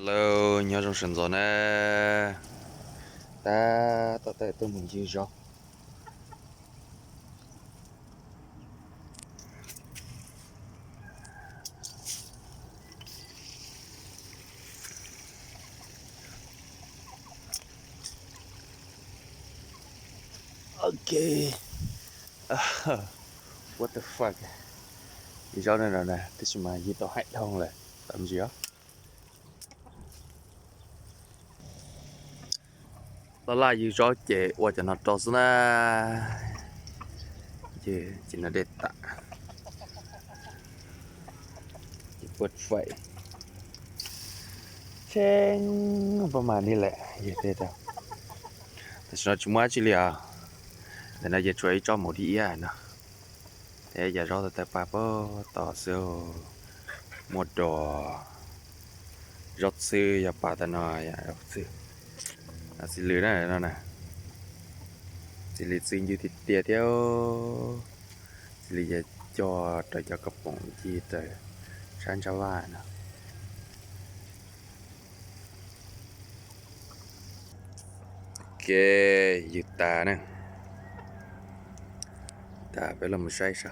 Hello, nhớ trong sân gió nè. Ta tại tôi mình chưa rõ. Okay. What the fuck? Gì rõ này rồi nè, thế mà gì tao hại thông rồi. Làm gì á? Đó là gì rõ chế, và cho nó trò nè. Chế, chỉ là để tạ. Chỉ bật vậy. Chênh,ประมาณนี้แหละเยเตจ้ะแต่ฉันจุมาจิเลียแต่น่าจะช่วยจอมหมดที่อ่ะนะแต่อย่ารอแต่ปาปต่อเสือหมดดอรถซื้ออย่าปาแต่น้อยอย่ารถซื้อสิลือนั่นนั่นน่ะสิลือซื้ออยู่ที่เตียเดียวสิลือจะจอดจะกระป๋องที่แต่ฉันจะว่านะโอเคหยุดตานะตาไปแล้วมันใช่ซะ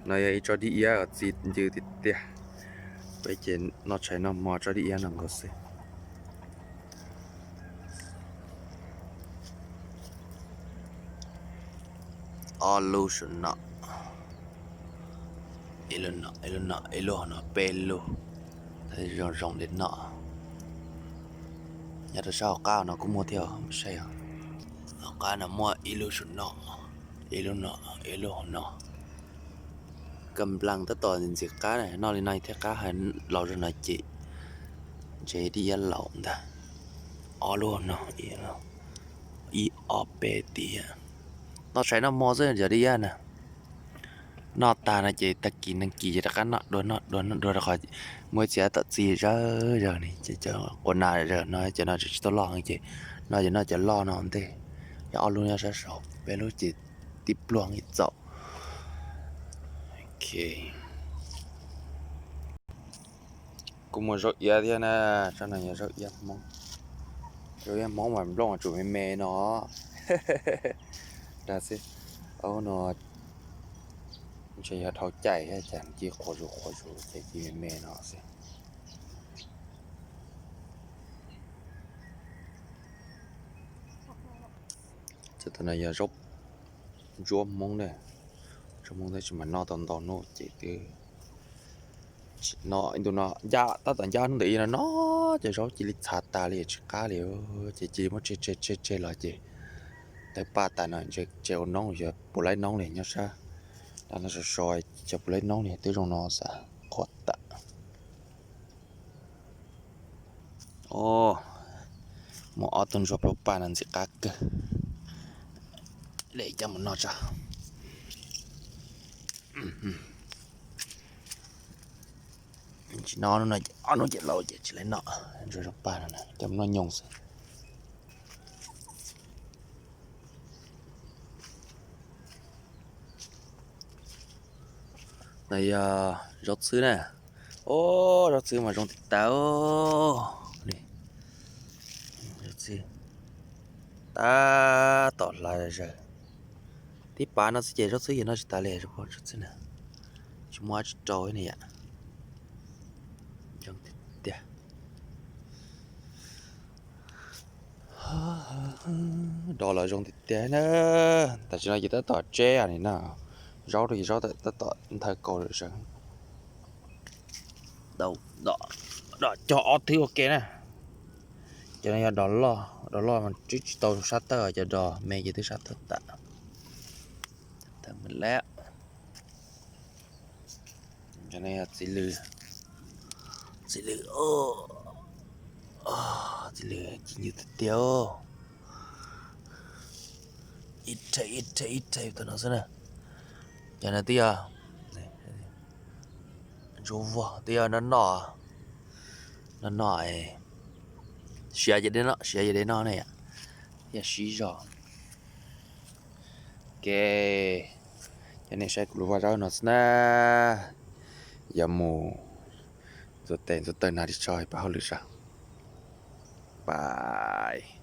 nói ấy cho đi ia ở gì như thì tia bây giờ nó chạy nó mò cho đi ia nó có gì illusion nọ illusion nọ pelu thấy rong rong đến nọ nhà tôi sao cao nó cũng mua theo sao nó cao nó mua illusion nọ cầm lăng tới tòa nhìn cá này nó lên này theo cá hình lò rồi này chị đi ăn lẩu ta luôn nó i ope tia nó sẽ nó mua rồi giờ đi ăn nè nó ta là chị ta kín năng kỳ cho nó đôi nó khỏi mới chỉ tận gì giờ này chỉ cho con nào giờ nó cho nó chỉ lo như chị nó cho nó chỉ lo nó không thế giờ luôn nó sẽ sầu bé lúc chị tiếp luôn ít dậu ok cũng một rốt giá thế nè cho này rốt giá món mà long chủ mẹ nó ra xí nó chỉ là tháo chạy hay chẳng chỉ khó rồi chỉ mẹ nó xí cho tụi này giờ rốt món này trong món này chỉ mà nó toàn nó chỉ từ nó tụi nó giá ta tận giá nó để nó chỉ rốt chỉ lịch thả ta liền cá liền chỉ mất chơi là chỉ tại ba ta nó chỉ nóng giờ bù lấy nóng này nhá sao ta nó soi cho bù lấy nóng này tới trong nó sao khó ta ô một ở tuần rồi ba nó sẽ cắt để cho mình nó ra chỉ nó chỉ lâu chỉ lấy nó rồi ba nó cho nó nhung này rót xứ nè ô rót xứ mà trong thịt táo này rót xứ ta tỏ lại rồi tí ba nó sẽ chạy rót xứ gì nó sẽ ta lẹ rồi rót xứ nè chúng mua trôi này ạ trong thịt tía đó là trong thịt tía nữa tại sao chỉ tới tỏ tre này nào rau thì rau tới tỏ thời cổ rồi sao đâu đó cho thiếu ok nè cho nên đó lo mình chỉ tàu sát tờ cho đó mẹ chỉ tới sát tờ tạ mình lẽ cho nên chỉ lư ô chỉ lư chỉ như thịt tiêu ít thấy tao nói xem nè cho nên tia chú vợ tia nó nọ xia gì đến nó này ạ ya xí rồi ok cho nên sẽ cũng vào nó nè giờ mù rồi tên nào đi chơi bao lửa sao 拜。